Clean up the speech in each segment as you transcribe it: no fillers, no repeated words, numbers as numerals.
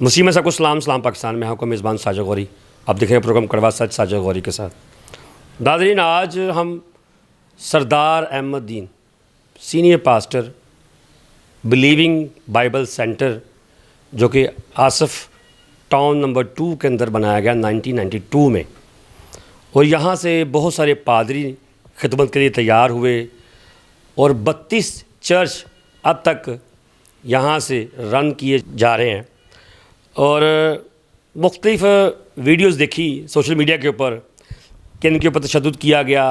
मुसीम में सबको सलाम पाकिस्तान में आपको मेज़बान साजिद गौरी। आप देख रहे हैं प्रोग्राम कड़वा सच साजिद गौरी के साथ। नाज़रीन, आज हम सरदार अहमद दीन senior pastor believing Bible centre जो कि आसफ़ टाउन नंबर 2 के अंदर बनाया गया 1992 में, और यहाँ से बहुत सारे पादरी खिदमत के लिए तैयार हुए और 32 चर्च अब तक यहाँ से रन किए जा रहे हैं। और मुख्तलिफ़ वीडियोज़ देखी सोशल मीडिया के ऊपर कि इनके ऊपर तशद्दुद किया गया,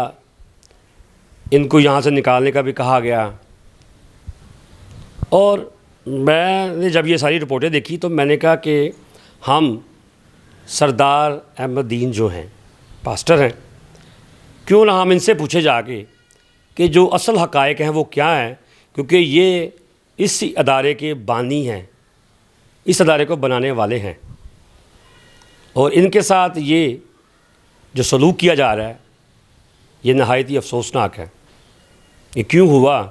इनको यहाँ से निकालने का भी कहा गया। और मैंने जब ये सारी रिपोर्टें देखी तो मैंने कहा कि हम सरदार अहमद दीन जो हैं पास्टर हैं, क्यों ना हम इनसे पूछे जाके कि जो असल हक़ाइक़ हैं वो क्या हैं, क्योंकि ये इस अदारे के बानी हैं, इस अदारे को बनाने वाले हैं। और इनके साथ ये जो सलूक किया जा रहा है ये नहायत ही अफसोसनाक है। ये क्यों हुआ?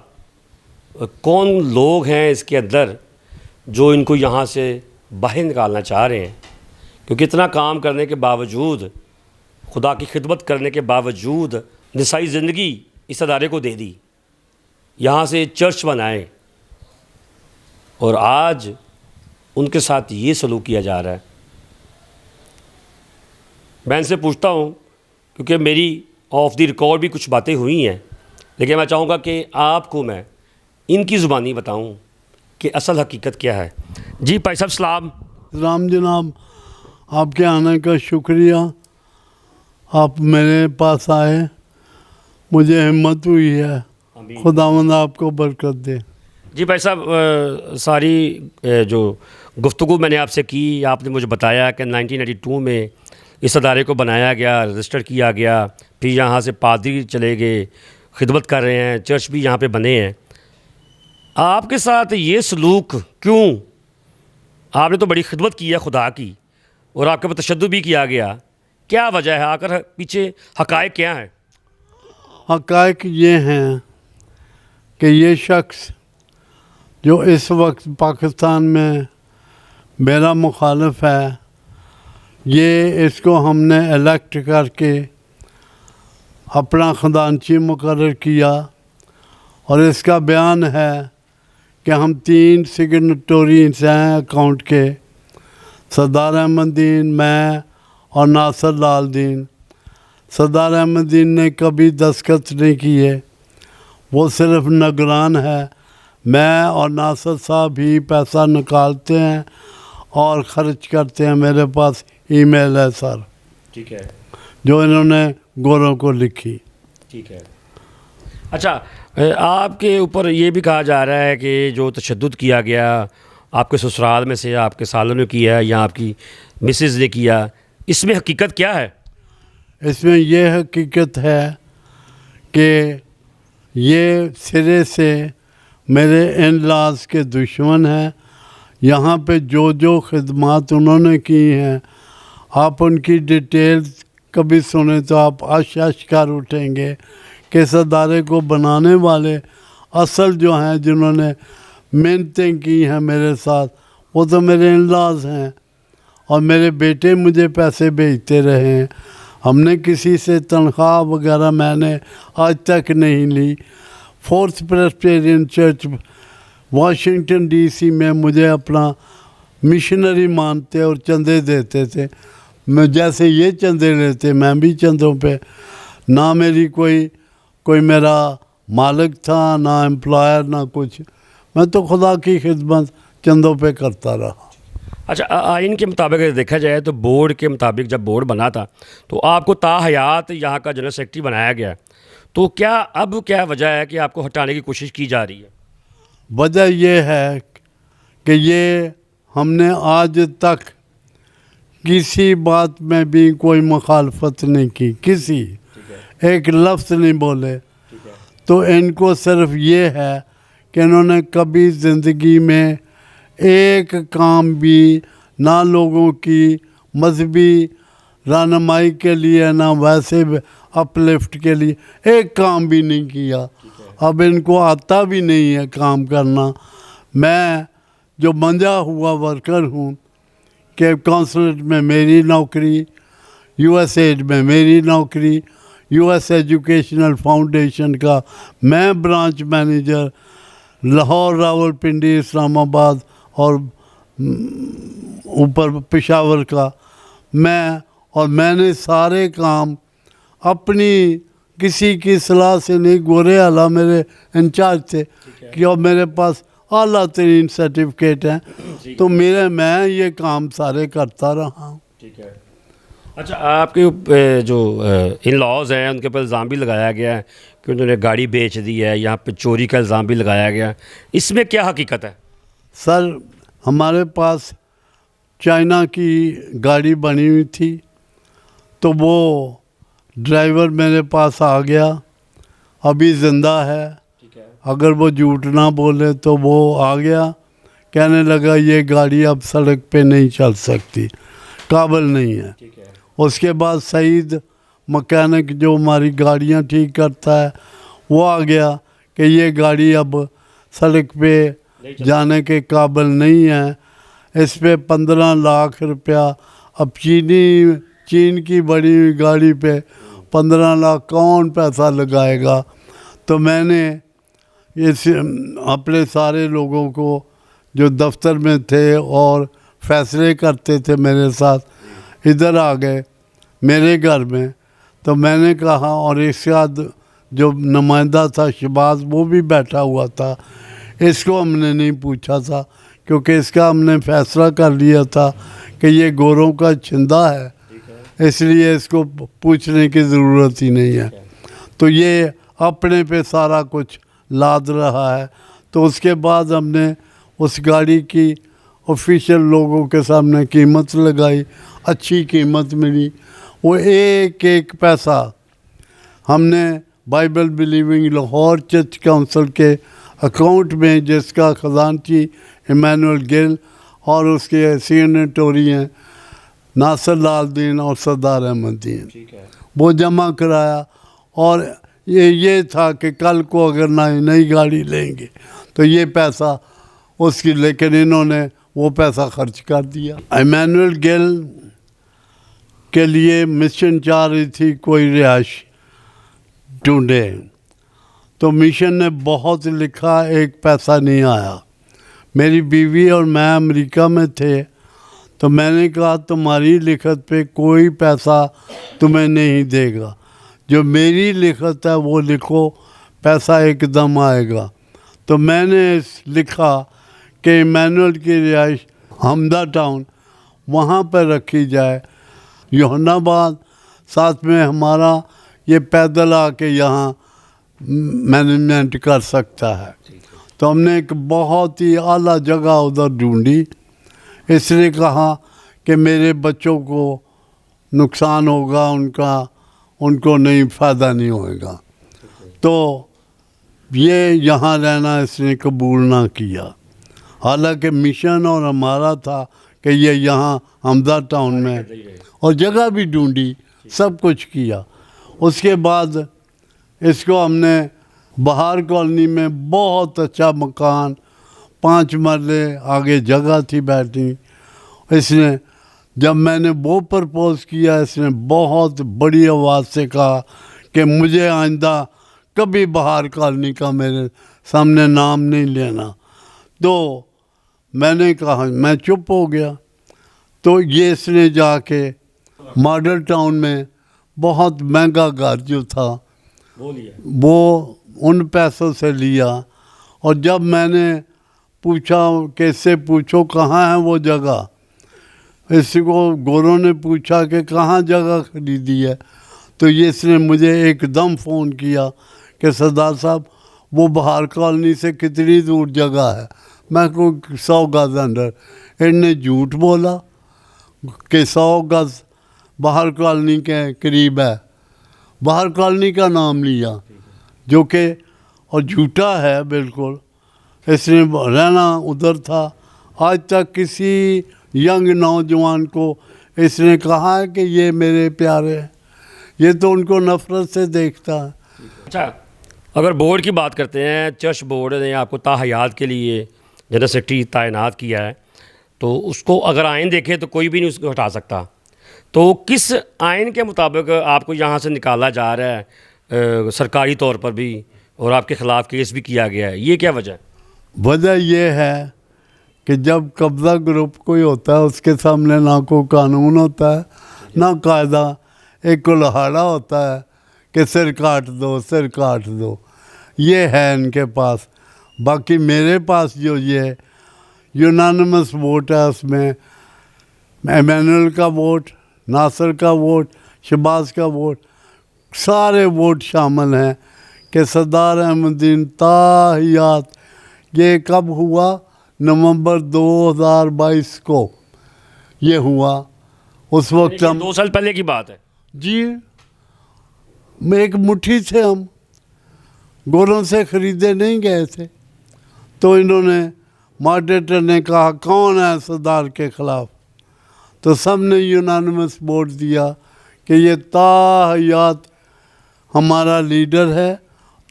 कौन लोग हैं इसके अंदर जो इनको यहाँ से बाहर निकालना चाह रहे हैं? क्योंकि इतना काम करने के बावजूद, खुदा की खिदमत करने के बावजूद निसाई ज़िंदगी इस अदारे को दे दी, यहाँ से चर्च बनाए, और आज उनके साथ ये सलूक किया जा रहा है। मैं इनसे पूछता हूँ, क्योंकि मेरी ऑफ द रिकॉर्ड भी कुछ बातें हुई हैं, लेकिन मैं चाहूँगा कि आपको मैं इनकी ज़ुबानी बताऊँ कि असल हकीकत क्या है। जी भाई साहब सलाम जनाब, आपके आने का शुक्रिया। आप मेरे पास आए, मुझे हिम्मत हुई है। खुदावंद आपको बरकत दे। जी भाई साहब, सारी जो गुफ्तगू मैंने आपसे की, आपने मुझे बताया कि 1992 में इस अदारे को बनाया गया, रजिस्टर किया गया, फिर यहाँ से पादरी चले गए, खिदमत कर रहे हैं, चर्च भी यहाँ पे बने हैं। आपके साथ ये सलूक क्यों? आपने तो बड़ी खिदमत की है खुदा की, और आपके ऊपर तशद्दुद भी किया गया। क्या वजह है? आकर पीछे हक़ाइक़ क्या हैं? हक़ाइक़ ये हैं कि ये शख्स जो इस वक्त पाकिस्तान में मेरा मुखालिफ है, ये इसको हमने इलेक्ट करके अपना ख़जानची मुकर्रर किया, और इसका बयान है कि हम 3 सिग्नेटरीज हैं अकाउंट के, सरदार अहमद दीन, मैं और नासिर लाल दीन। सरदार अहमद दीन ने कभी दस्तखत नहीं किए, वो सिर्फ निगरान है। मैं और नासिर साहब ही पैसा निकालते हैं और ख़र्च करते हैं। मेरे पास ईमेल है सर, ठीक है, जो इन्होंने गोरों को लिखी। ठीक है। अच्छा, आपके ऊपर ये भी कहा जा रहा है कि जो तशद्दुद किया गया आपके ससुराल में से आपके सालों ने किया या आपकी मिसेज़ ने किया, इसमें हकीकत क्या है? इसमें यह हकीकत है कि ये सिरे से मेरे इन लॉज के दुश्मन हैं। यहाँ पे जो जो खिदमात उन्होंने की हैं, आप उनकी डिटेल्स कभी सुने तो आप आश कर उठेंगे कि इस अदारे को बनाने वाले असल जो हैं, जिन्होंने मेहनतें की हैं मेरे साथ, वो तो मेरे इन लॉज हैं। और मेरे बेटे मुझे पैसे भेजते रहे हैं। हमने किसी से तनख्वाह वगैरह मैंने आज तक नहीं ली। 4th Presbyterian church Washington DC में मुझे अपना मिशनरी मानते और चंदे देते थे। मैं जैसे ये चंदे लेते मैं भी चंदों पे, ना मेरी कोई मेरा मालिक था, ना एम्प्लॉयर, ना कुछ। मैं तो खुदा की खिदमत चंदों पे करता रहा। अच्छा, आइन के मुताबिक अगर देखा जाए तो बोर्ड के मुताबिक जब बोर्ड बना था तो आपको ताहयात यहाँ का जनरल सेक्रेटरी बनाया गया, तो क्या वजह है कि आपको हटाने की कोशिश की जा रही है? वजह यह है कि ये हमने आज तक किसी बात में भी कोई मुखालफत नहीं की, किसी एक लफ्ज़ नहीं बोले। तो इनको सिर्फ ये है कि इन्होंने कभी ज़िंदगी में एक काम भी ना लोगों की मजहबी रहनुमाई के लिए, ना वैसे अपलिफ्ट के लिए एक काम भी नहीं किया। अब इनको आता भी नहीं है काम करना। मैं जो मंजा हुआ वर्कर हूँ, कि कौंसलेट में मेरी नौकरी, यूएसएड में मेरी नौकरी, यूएस एजुकेशनल फाउंडेशन का मैं ब्रांच मैनेजर, लाहौर, रावलपिंडी, इस्लामाबाद और ऊपर पेशावर का मैं, और मैंने सारे काम अपनी किसी की सलाह से नहीं, गोरे आला मेरे इंचार्ज थे कि और मेरे पास आला तरीन सर्टिफिकेट हैं, तो मैं ये काम सारे करता रहा हूँ। ठीक है। अच्छा, आपके जो इन लॉज हैं उनके ऊपर इल्ज़ाम भी लगाया गया है कि उन्होंने गाड़ी बेच दी है, यहाँ पे चोरी का इल्ज़ाम भी लगाया गया है, इसमें क्या हकीकत है? सर, हमारे पास चाइना की गाड़ी बनी हुई थी, तो वो ड्राइवर मेरे पास आ गया, अभी ज़िंदा है, ठीक है। अगर वो झूठ ना बोले तो वो आ गया, कहने लगा ये गाड़ी अब सड़क पे नहीं चल सकती, काबिल नहीं है। ठीक है। उसके बाद सईद मैकेनिक जो हमारी गाड़ियाँ ठीक करता है, वो आ गया कि ये गाड़ी अब सड़क पे जाने के काबिल नहीं है, इस पे 15 लाख रुपया, अब चीन की बड़ी हुई गाड़ी पे 15 लाख कौन पैसा लगाएगा। तो मैंने इस अपने सारे लोगों को जो दफ्तर में थे और फैसले करते थे मेरे साथ, इधर आ गए मेरे घर में। तो मैंने कहा, और इसके बाद जो नुमाइंदा था शहबाज, वो भी बैठा हुआ था, इसको हमने नहीं पूछा था क्योंकि इसका हमने फैसला कर लिया था कि ये गोरों का छिंदा है, इसलिए इसको पूछने की ज़रूरत ही नहीं है। तो ये अपने पे सारा कुछ लाद रहा है। तो उसके बाद हमने उस गाड़ी की ऑफिशियल लोगों के सामने कीमत लगाई, अच्छी कीमत मिली। वो एक एक पैसा हमने Bible believing Lahore church council के अकाउंट में, जिसका खजानची इमैनुअल गिल और उसके सिग्नेटरी हैं नासिर लाल दीन और सरदार अहमद दीन, ठीक है। वो जमा कराया। और ये था कि कल को अगर नई गाड़ी लेंगे तो ये पैसा उसकी, लेकिन इन्होंने वो पैसा खर्च कर दिया। इमैनुअल गिल के लिए मिशन चाह रही थी कोई रिहाइश ढूंढे, तो मिशन ने बहुत लिखा, एक पैसा नहीं आया। मेरी बीवी और मैं अमेरिका में थे, तो मैंने कहा तुम्हारी लिखत पे कोई पैसा तुम्हें नहीं देगा, जो मेरी लिखत है वो लिखो, पैसा एकदम आएगा। तो मैंने लिखा कि इमैनुअल की रिहाइश हमदा टाउन वहाँ पर रखी जाए, योहनाबाद, साथ में हमारा ये पैदल आके यहाँ मैनेजमेंट कर सकता है। तो हमने एक बहुत ही आला जगह उधर ढूंढी, इसलिए कहा कि मेरे बच्चों को नुकसान होगा, उनको नहीं, फ़ायदा नहीं होएगा। तो ये यहाँ रहना इसने कबूल ना किया, हालांकि मिशन और हमारा था कि ये यहाँ हमदा टाउन में, और जगह भी ढूंढी, सब कुछ किया। उसके बाद इसको हमने बहार कॉलोनी में बहुत अच्छा मकान, 5 मरले आगे जगह थी बैठनी। इसने जब मैंने वो प्रपोज़ किया, इसने बहुत बड़ी आवाज़ से कहा कि मुझे आइंदा कभी बहार कॉलोनी का मेरे सामने नाम नहीं लेना। तो मैंने कहा, मैं चुप हो गया। तो ये इसने जाके मॉडल टाउन में बहुत महंगा घर जो था वो उन पैसों से लिया। और जब मैंने पूछा कि इससे पूछो कहाँ है वो जगह, इसको गोरों ने पूछा कि कहाँ जगह खरीदी है, तो ये इसने मुझे एकदम फ़ोन किया कि सरदार साहब वो बहार कॉलोनी से कितनी दूर जगह है। मैं को 100 गज अंदर। इनने झूठ बोला कि 100 गज बहार कॉलोनी के करीब है, बहार कॉलोनी का नाम लिया जो कि और झूठा है बिल्कुल। इसने रहना उधर था। आज तक किसी यंग नौजवान को इसने कहा है कि ये मेरे प्यारे हैं, ये तो उनको नफ़रत से देखता है। अच्छा, अगर बोर्ड की बात करते हैं, चर्च बोर्ड ने आपको ताहयात के लिए जनरल सेक्रेटरी तैनात किया है, तो उसको अगर आइन देखे तो कोई भी नहीं उसको हटा सकता। तो किस आइन के मुताबिक आपको यहाँ से निकाला जा रहा है सरकारी तौर पर भी, और आपके ख़िलाफ़ केस भी किया गया है, ये क्या वजह है? वजह यह है कि जब कब्ज़ा ग्रुप कोई होता है उसके सामने ना कोई कानून होता है ना कायदा, एक कुल्हाड़ा होता है कि सिर काट दो, सिर काट दो, ये है इनके पास। बाकी मेरे पास जो ये यूनानिमस वोट है उसमें एमैनुअल का वोट, नासिर का वोट, शहबाज का वोट, सारे वोट शामिल हैं कि सरदार अहमदीन ताहियात। ये कब हुआ? नवंबर 2022 को ये हुआ। उस वक्त हम 2 साल पहले की बात है जी, में एक मुट्ठी से हम गोरों से ख़रीदे नहीं गए थे। तो इन्होंने मॉडरेटर ने कहा कौन है सरदार के ख़िलाफ़, तो सब ने यूनानिमस वोट दिया कि ये ताहियात हमारा लीडर है,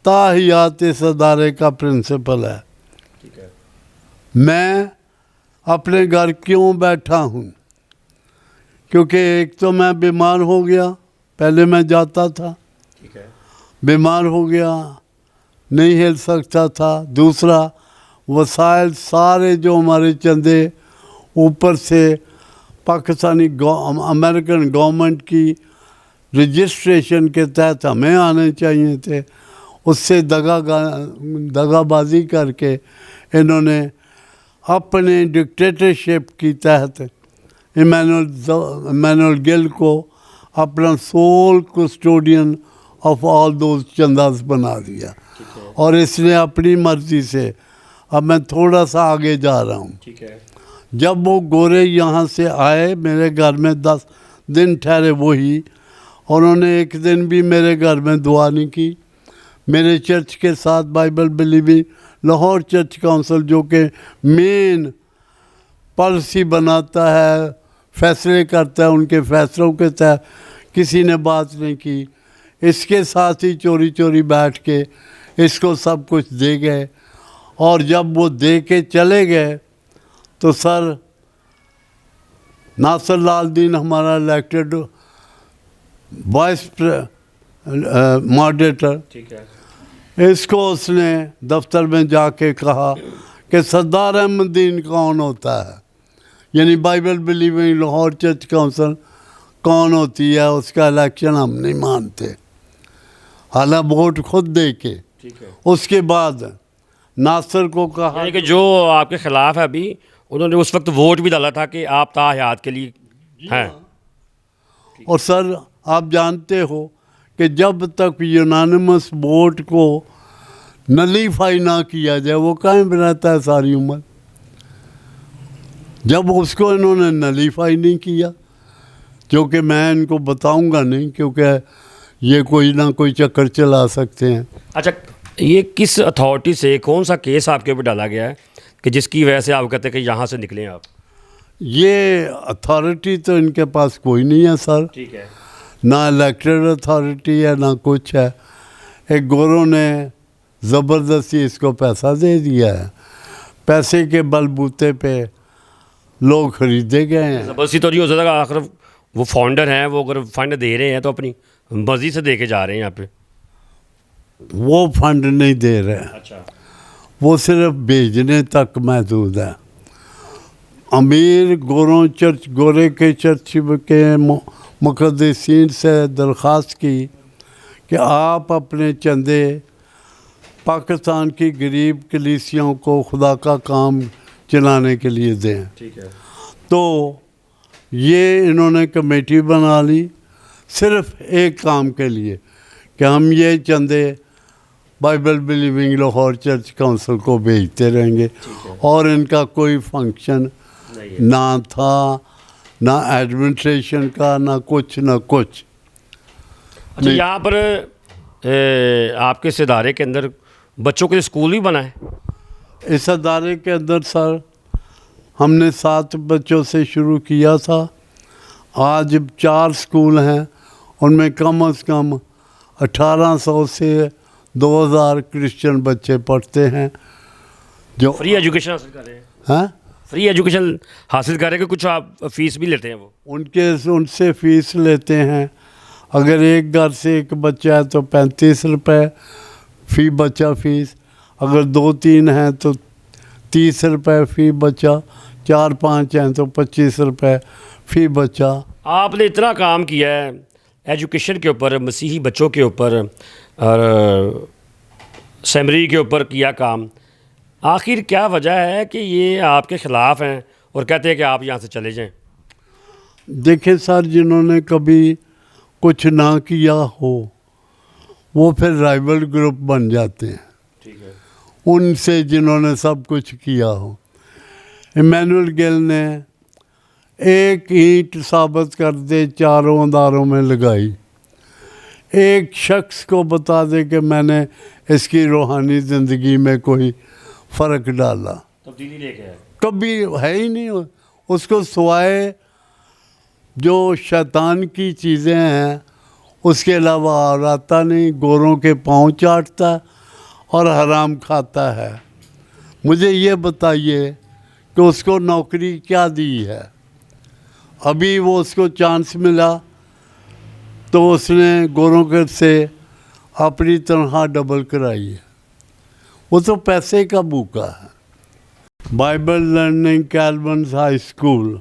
ताहियात इस अदारे का प्रिंसिपल है। ठीक है। मैं अपने घर क्यों बैठा हूँ? क्योंकि एक तो मैं बीमार हो गया, पहले मैं जाता था, ठीक है, बीमार हो गया, नहीं हिल सकता था। दूसरा, वसाइल सारे जो हमारे चंदे ऊपर से पाकिस्तानी अमेरिकन गवर्नमेंट की रजिस्ट्रेशन के तहत हमें आने चाहिए थे, उससे दगाबाजी करके इन्होंने अपने डिक्टेटरशिप की तहत इमैनुअल गिल को अपना sole custodian of all those चंदास बना दिया। और इसने अपनी मर्ज़ी से, अब मैं थोड़ा सा आगे जा रहा हूँ, ठीक है, जब वो गोरे यहाँ से आए मेरे घर में 10 दिन ठहरे वही, और उन्होंने एक दिन भी मेरे घर में दुआ नहीं की। मेरे चर्च के साथ Bible believing Lahore church council जो कि मेन पॉलिसी बनाता है, फैसले करता है, उनके फैसलों के तहत किसी ने बात नहीं की। इसके साथ ही चोरी चोरी बैठ के इसको सब कुछ दे गए, और जब वो दे के चले गए तो सर नासिर लाल दीन हमारा इलेक्टेड वाइस मॉडरेटर, ठीक है, इसको उसने दफ्तर में जाके कहा कि सरदार अहमदीन कौन होता है, यानी Bible believing Lahore church council कौन होती है, उसका इलेक्शन हम नहीं मानते। हालांकि वोट खुद दे के। ठीक है। उसके बाद नासिर को कहा यानी कि जो आपके ख़िलाफ़ है अभी, उन्होंने उस वक्त वोट भी डाला था कि आप ताहियात के लिए हैं। और सर आप जानते हो कि जब तक यूनानिमस वोट को नलीफाई ना किया जाए वो कायम रहता है सारी उम्र। जब उसको इन्होंने नलीफाई नहीं किया, जो कि मैं इनको बताऊंगा नहीं क्योंकि ये कोई ना कोई चक्कर चला सकते हैं। अच्छा, ये किस अथॉरिटी से, कौन सा केस आपके ऊपर डाला गया है कि जिसकी वजह से आप कहते हैं कि यहाँ से निकलें आप? ये अथॉरिटी तो इनके पास कोई नहीं है सर, ठीक है, ना इलेक्टेड अथॉरिटी है ना कुछ है। एक गोरों ने ज़बरदस्ती इसको पैसा दे दिया है, पैसे के बलबूते पे लोग खरीदे गए हैं। ज़बरदस्ती तो नहीं हो सकता, आखिर वो फाउंडर हैं, वो अगर फंड दे रहे हैं तो अपनी मर्जी से दे के जा रहे हैं यहाँ पे। वो फंड नहीं दे रहे हैं, अच्छा, वो सिर्फ भेजने तक महदूद है। अमीर गोरों चर्च, गोरे के चर्च के मुक़द्दसीन से दरख्वास्त की कि आप अपने चंदे पाकिस्तान की गरीब कलीसियों को खुदा का काम चलाने के लिए दें। ठीक है, तो ये इन्होंने कमेटी बना ली सिर्फ एक काम के लिए कि हम ये चंदे Bible believing Lahore church council को भेजते रहेंगे, और इनका कोई फंक्शन ना था, ना एडमिनिस्ट्रेशन का, ना कुछ ना कुछ। अच्छा, यहाँ पर आपके इस इदारे के अंदर बच्चों के लिए स्कूल भी बना है? इस अदारे के अंदर सर हमने 7 बच्चों से शुरू किया था, आज 4 स्कूल हैं, उनमें कम से कम 1800 से 2000 क्रिश्चियन बच्चे पढ़ते हैं जो फ्री एजुकेशन हासिल कर रहे हैं। हैं फ्री एजुकेशन हासिल करें कि कुछ आप फीस भी लेते हैं वो? उनसे फ़ीस लेते हैं। अगर एक घर से एक बच्चा है तो 35 रुपये फ़ी बच्चा फ़ीस, अगर 2-3 हैं तो 30 रुपये फ़ी बच्चा, 4-5 हैं तो 25 रुपये फ़ी बच्चा। आपने इतना काम किया है एजुकेशन के ऊपर, मसीही बच्चों के ऊपर और सेमरी के ऊपर किया काम, आखिर क्या वजह है कि ये आपके ख़िलाफ़ हैं और कहते हैं कि आप यहाँ से चले जाएं? देखिए सर, जिन्होंने कभी कुछ ना किया हो वो फिर राइवल ग्रुप बन जाते हैं। ठीक है। उनसे जिन्होंने सब कुछ किया हो। इमैनुअल गिल ने एक ईंट साबित कर दे चारों दारों में लगाई, एक शख्स को बता दे कि मैंने इसकी रूहानी ज़िंदगी में कोई फ़र्क डाला, तब्दीली लेके आए। कभी है ही नहीं। उसको सिवाय जो शैतान की चीज़ें हैं उसके अलावा और आता नहीं। गोरों के पाँव चाटता और हराम खाता है। मुझे ये बताइए कि उसको नौकरी क्या दी है? अभी वो उसको चांस मिला तो उसने गोरों के से अपनी तनख्वाह डबल कराई है। वो तो पैसे का भूखा है। बाइबल लर्निंग कैल्विन्स हाई स्कूल,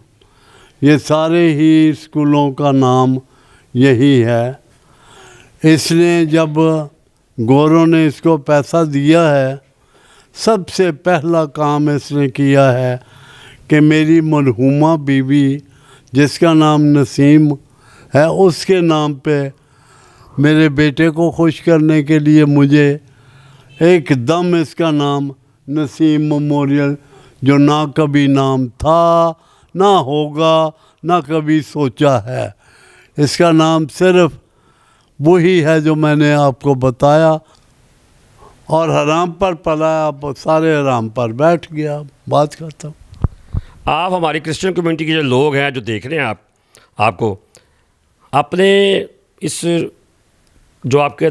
ये सारे ही स्कूलों का नाम यही है। इसने जब गोरों ने इसको पैसा दिया है, सबसे पहला काम इसने किया है कि मेरी मरहूमा बीवी जिसका नाम नसीम है उसके नाम पे मेरे बेटे को खुश करने के लिए मुझे एकदम इसका नाम नसीम मेमोरियल, जो ना कभी नाम था ना होगा ना कभी सोचा है, इसका नाम सिर्फ वही है जो मैंने आपको बताया। और हराम पर पलाया, आप सारे हराम पर बैठ गया। बात करता हूँ। आप हमारी क्रिश्चियन कम्युनिटी के जो लोग हैं जो देख रहे हैं आपको अपने इस जो आपके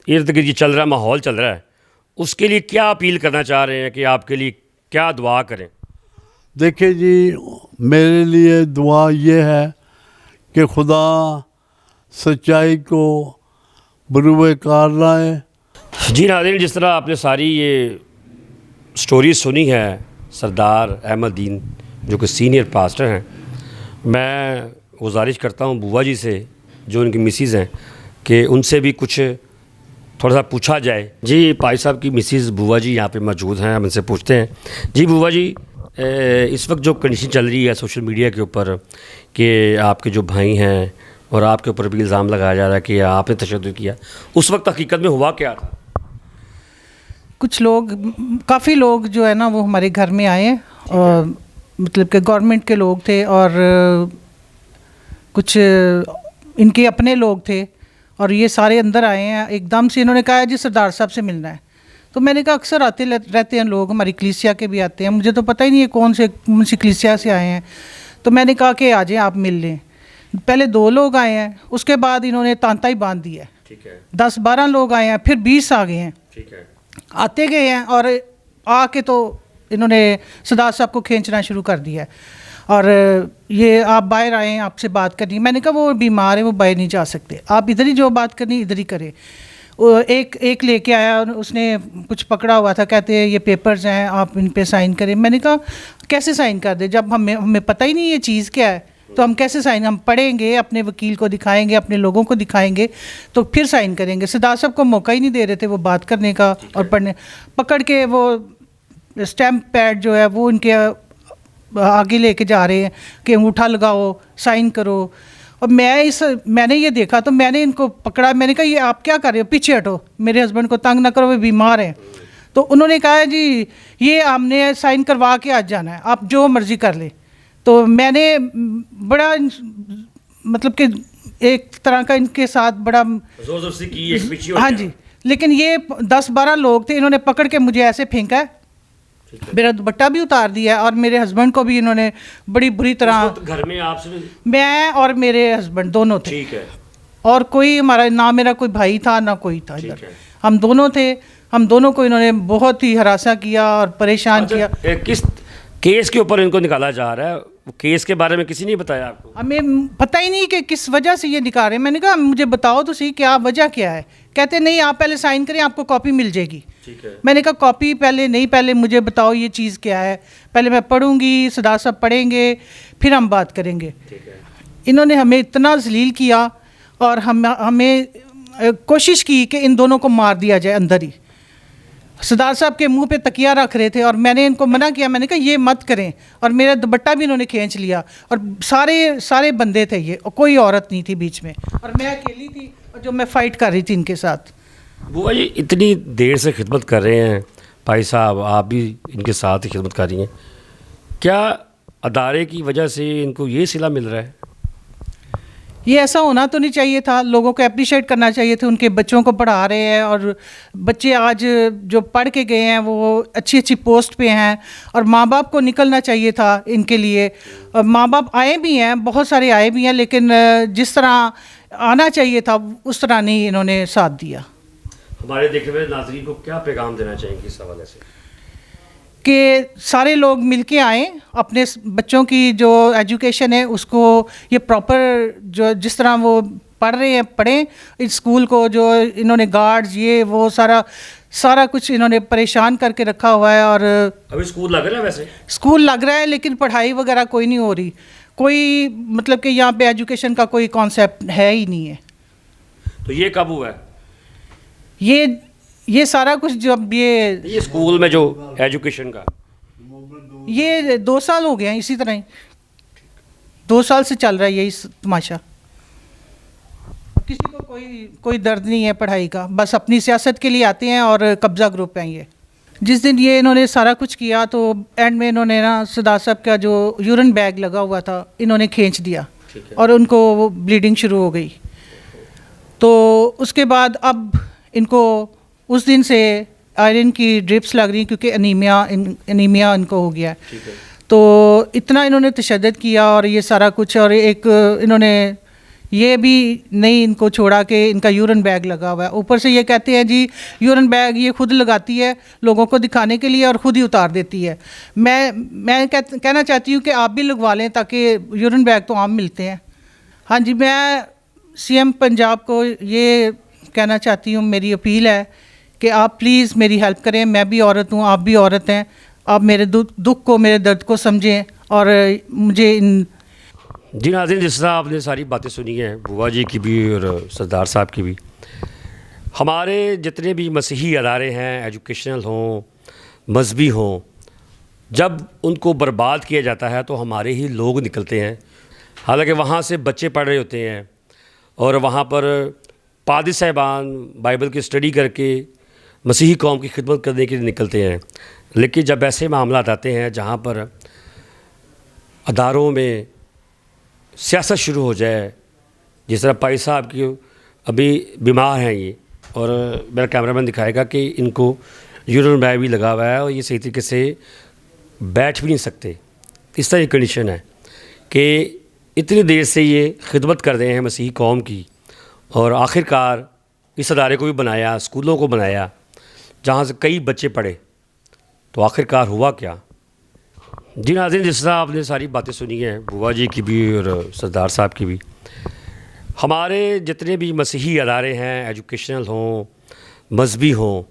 इर्द गिर्द चल रहा माहौल चल रहा है उसके लिए क्या अपील करना चाह रहे हैं कि आपके लिए क्या दुआ करें? देखिए जी, मेरे लिए दुआ ये है कि खुदा सच्चाई को बरूए कार लाए। जी नाज़रीन, जिस तरह आपने सारी ये स्टोरी सुनी है सरदार अहमद दीन जो कि सीनियर पास्टर हैं, मैं गुजारिश करता हूँ बुआ जी से जो उनकी मिसिज़ हैं कि उनसे भी कुछ थोड़ा सा पूछा जाए। जी भाई साहब की मिसिज़ बुआ जी यहाँ पे मौजूद हैं, हम इनसे पूछते हैं। जी बुआ जी, इस वक्त जो कंडीशन चल रही है सोशल मीडिया के ऊपर कि आपके जो भाई हैं और आपके ऊपर भी इल्ज़ाम लगाया जा रहा है कि आपने तशद्दुद किया, उस वक्त हकीकत में हुआ क्या था? कुछ लोग, काफ़ी लोग जो है ना वो हमारे घर में आए और मतलब कि गवर्नमेंट के लोग थे और कुछ इनके अपने लोग थे और ये सारे अंदर आए हैं। एकदम से इन्होंने कहा जी सरदार साहब से मिलना है। तो मैंने कहा अक्सर आते रहते हैं लोग, हमारी कलीसिया के भी आते हैं, मुझे तो पता ही नहीं है कौन सी कलीसिया से आए हैं। तो मैंने कहा कि आ जाएं आप मिल लें। पहले 2 लोग आए हैं, उसके बाद इन्होंने तांता ही बांध दिया है। ठीक है। 10-12 लोग आए हैं, फिर 20 आ गए हैं। ठीक है। आते गए हैं और आके तो इन्होंने सरदार साहब को खींचना शुरू कर दिया है और ये आप बाहर आए हैं, आपसे बात करनी। मैंने कहा वो बीमार है, वो बाहर नहीं जा सकते, आप इधर ही जो बात करनी इधर ही करें। एक लेके आया, उसने कुछ पकड़ा हुआ था, कहते हैं ये पेपर्स हैं आप इन पे साइन करें। मैंने कहा कैसे साइन कर दे, जब हमें पता ही नहीं ये चीज़ क्या है तो हम कैसे साइन, हम पढ़ेंगे, अपने वकील को दिखाएंगे, अपने लोगों को दिखाएंगे तो फिर साइन करेंगे। सरदार साहब को मौका ही नहीं दे रहे थे वो बात करने का और पढ़ने। पकड़ के वो स्टैम्प पैड जो है वो इनके आगे लेके जा रहे हैं कि अंगूठा लगाओ, साइन करो। और मैंने ये देखा तो मैंने इनको पकड़ा, मैंने कहा ये आप क्या कर रहे हो, पीछे हटो, मेरे हस्बैंड को तंग ना करो, वे बीमार हैं। तो उन्होंने कहा जी ये हमने साइन करवा के आज जाना है, आप जो मर्ज़ी कर लें। तो मैंने बड़ा मतलब कि एक तरह का इनके साथ बड़ा जोर से की, एक पीछे। हाँ जी, लेकिन ये 10-12 लोग थे, इन्होंने पकड़ के मुझे ऐसे फेंका है, मेरा दुपट्टा भी उतार दिया है और मेरे हस्बैंड को भी इन्होंने बड़ी बुरी तरह। घर में आपसे मैं और मेरे हस्बैंड दोनों थे। ठीक है। और कोई हमारा, ना मेरा कोई भाई था ना कोई था इधर, हम दोनों थे। हम दोनों को इन्होंने बहुत ही हरासा किया और परेशान किया। केस के ऊपर इनको निकाला जा रहा है, वो केस के बारे में किसी ने बताया आपको? हमें पता ही नहीं कि किस वजह से ये निकाल रहे हैं। मैंने कहा मुझे बताओ तो सही क्या वजह क्या है। कहते नहीं आप पहले साइन करें, आपको कॉपी मिल जाएगी। ठीक है। मैंने कहा कॉपी पहले नहीं, पहले मुझे बताओ ये चीज़ क्या है, पहले मैं पढ़ूंगी, सरदार साहब पढ़ेंगे, फिर हम बात करेंगे। ठीक है। इन्होंने हमें इतना जलील किया और हमें कोशिश की कि इन दोनों को मार दिया जाए अंदर ही। सरदार साहब के मुंह पे तकिया रख रहे थे और मैंने इनको मना किया, मैंने कहा ये मत करें, और मेरा दुपट्टा भी इन्होंने खींच लिया। और सारे बंदे थे ये, और कोई औरत नहीं थी बीच में, और मैं अकेली थी और जो मैं फ़ाइट कर रही थी इनके साथ। बुआ जी इतनी देर से खिदमत कर रहे हैं, भाई साहब आप भी इनके साथ ही खिदमत कर रही हैं, क्या अदारे की वजह से इनको ये सिला मिल रहा है? ये ऐसा होना तो नहीं चाहिए था, लोगों को अप्रिशिएट करना चाहिए था। उनके बच्चों को पढ़ा रहे हैं और बच्चे आज जो पढ़ के गए हैं वो अच्छी अच्छी पोस्ट पे हैं, और माँ बाप को निकलना चाहिए था इनके लिए। और माँ बाप आए भी हैं, बहुत सारे आए भी हैं, लेकिन जिस तरह आना चाहिए था उस तरह नहीं इन्होंने साथ दिया। हमारे देखने वाले नाज़रीन को क्या पैगाम देना चाहेंगे इस हवाले से? कि सारे लोग मिलके आएँ, अपने बच्चों की जो एजुकेशन है उसको ये प्रॉपर जो जिस तरह वो पढ़ रहे हैं पढ़ें। इस स्कूल को जो इन्होंने गार्ड्स ये वो सारा कुछ इन्होंने परेशान करके रखा हुआ है। और अभी स्कूल लग रहा है? वैसे स्कूल लग रहा है लेकिन पढ़ाई वगैरह कोई नहीं हो रही, कोई मतलब कि यहाँ पे एजुकेशन का कोई कॉन्सेप्ट है ही नहीं है। तो ये कब हुआ है? ये सारा कुछ जब ये स्कूल में जो एजुकेशन का ये 2 साल हो गए हैं, इसी तरह ही 2 साल से चल रहा है यही तमाशा। किसी को कोई दर्द नहीं है पढ़ाई का, बस अपनी सियासत के लिए आते हैं और कब्ज़ा ग्रुप हैं ये। जिस दिन ये इन्होंने सारा कुछ किया तो एंड में इन्होंने ना सरदार साहब का जो यूरिन बैग लगा हुआ था इन्होंने खींच दिया और उनको वो ब्लीडिंग शुरू हो गई। तो उसके बाद अब इनको उस दिन से आयरन की ड्रिप्स लग रही क्योंकि एनीमिया इनको हो गया। तो इतना इन्होंने तशद्दुद किया और ये सारा कुछ, और एक इन्होंने ये भी नहीं इनको छोड़ा कि इनका यूरिन बैग लगा हुआ है। यूपर से ये कहते हैं जी यूरिन बैग ये खुद लगाती है लोगों को दिखाने के लिए और ख़ुद ही उतार देती है। मैं कहना चाहती हूँ कि आप भी लगवा लें ताकि यूरिन बैग तो आम मिलते हैं। हाँ जी, मैं सीएम पंजाब को ये कहना चाहती हूँ, मेरी अपील है कि आप प्लीज़ मेरी हेल्प करें। मैं भी औरत हूँ, आप भी औरत हैं, आप मेरे दुख को मेरे दर्द को समझें और मुझे जी नाज़रीन, जिस तरह आपने सारी बातें सुनी हैं बुआ जी की भी और सरदार साहब की भी, हमारे जितने भी मसीही अदारे हैं, एजुकेशनल हों, मजहबी हों, जब उनको बर्बाद किया जाता है तो हमारे ही लोग निकलते हैं। हालांकि वहाँ से बच्चे पढ़ रहे होते हैं और वहाँ पर पादी साहिबान बाइबल की स्टडी करके मसीही कौम की खिदमत करने के लिए निकलते हैं। लेकिन जब ऐसे मामला आते हैं जहाँ पर अदारों में सियासत शुरू हो जाए, जिस तरह भाई साहब की अभी बीमार हैं ये, और मेरा कैमरामैन दिखाएगा कि इनको यूरिन बैग भी लगा हुआ है और ये सही तरीके से बैठ भी नहीं सकते। इस तरह की कंडीशन है कि इतनी देर से ये खिदमत कर रहे हैं मसीही कौम की, और आखिरकार इस अदारे को भी बनाया, स्कूलों को बनाया जहाँ से कई बच्चे पढ़े, तो आखिरकार हुआ क्या? जी नाज़रीन, जिस तरह आपने सारी बातें सुनी हैं बुआ जी की भी और सरदार साहब की भी, हमारे जितने भी मसीही अदारे हैं, एजुकेशनल हों, मजहबी हों,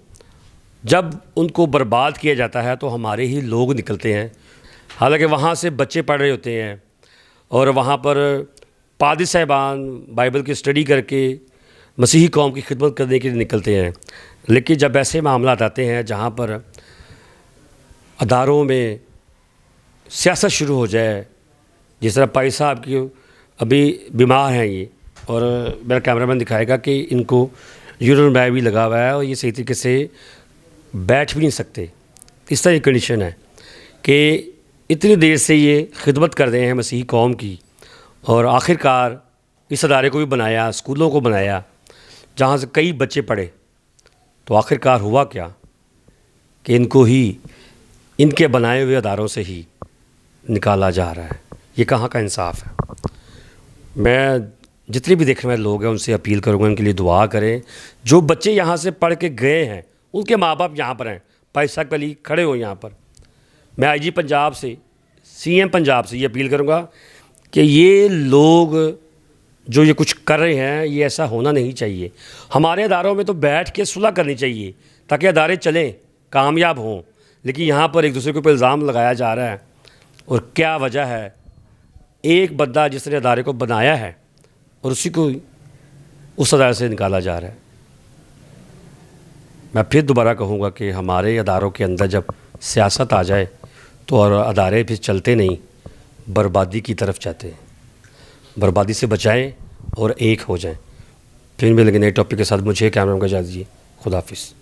जब उनको बर्बाद किया जाता है तो हमारे ही लोग निकलते हैं। हालांकि वहाँ से बच्चे पढ़ रहे होते हैं और वहाँ पर पादी साहिबान बाइबल की स्टडी करके मसीही कौम की खिदमत करने के लिए निकलते हैं। लेकिन जब ऐसे मामला आते हैं जहाँ पर अदारों में सियासत शुरू हो जाए, जिस तरह भाई साहब की अभी बीमार हैं ये, और मेरा कैमरामैन दिखाएगा कि इनको यूरिन बैग भी लगा हुआ है और ये सही तरीके से बैठ भी नहीं सकते। इस तरह की कंडीशन है कि इतनी देर से ये खिदमत कर रहे हैं मसीही कौम की, और आखिरकार इस अदारे को भी बनाया, स्कूलों को बनाया जहाँ से कई बच्चे पढ़े, तो आखिरकार हुआ क्या कि इनको ही इनके बनाए हुए अदारों से ही निकाला जा रहा है। ये कहाँ का इंसाफ है? मैं जितने भी देखने वाले लोग हैं उनसे अपील करूँगा, उनके लिए दुआ करें। जो बच्चे यहाँ से पढ़ के गए हैं उनके माँ बाप यहाँ पर हैं, भाई साहब अली खड़े हो यहाँ पर, मैं आईजी पंजाब से, सीएम पंजाब से ये अपील करूँगा कि ये लोग जो ये कुछ कर रहे हैं ये ऐसा होना नहीं चाहिए। हमारे अदारों में तो बैठ के सुलह करनी चाहिए ताकि अदारे चलें, कामयाब हों, लेकिन यहाँ पर एक दूसरे के ऊपर इल्ज़ाम लगाया जा रहा है। और क्या वजह है? एक बंदा जिसने अदारे को बनाया है और उसी को उस अदारे से निकाला जा रहा है। मैं फिर दोबारा कहूँगा कि हमारे अदारों के अंदर जब सियासत आ जाए तो और अदारे फिर चलते नहीं, बर्बादी की तरफ जाते हैं। बर्बादी से बचाएं और एक हो जाएं। फिर मिलेंगे नए टॉपिक के साथ। मुझे कैमरा में इजाज़त दीजिए। खुदा हाफिज़।